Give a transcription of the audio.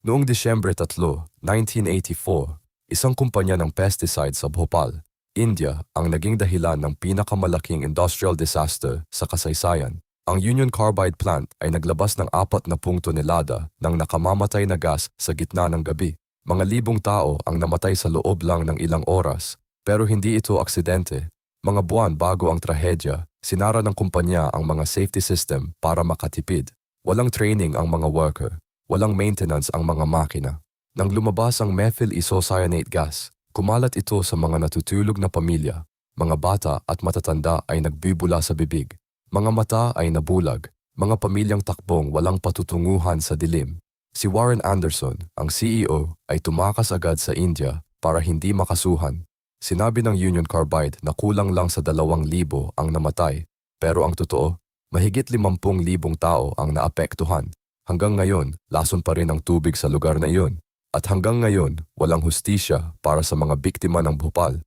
Noong Disyembre 3, 1984, isang kumpanya ng pesticide sa Bhopal, India ang naging dahilan ng pinakamalaking industrial disaster sa kasaysayan. Ang Union Carbide plant ay naglabas ng 40 tonelada ng nakamamatay na gas sa gitna ng gabi. Mga libong tao ang namatay sa loob lang ng ilang oras, pero hindi ito aksidente. Mga buwan bago ang trahedya, sinara ng kumpanya ang mga safety system para makatipid. Walang training ang mga worker, walang maintenance ang mga makina. Nang lumabas ang methyl isocyanate gas, kumalat ito sa mga natutulog na pamilya. Mga bata at matatanda ay nagbibula sa bibig. Mga mata ay nabulag, mga pamilyang takbong walang patutunguhan sa dilim. Si Warren Anderson, ang CEO, ay tumakas agad sa India para hindi makasuhan. Sinabi ng Union Carbide na kulang lang sa 2,000 ang namatay, pero ang totoo, mahigit 50,000 tao ang naapektuhan. Hanggang ngayon, lason pa rin ang tubig sa lugar na iyon. At hanggang ngayon, walang hustisya para sa mga biktima ng Bhopal.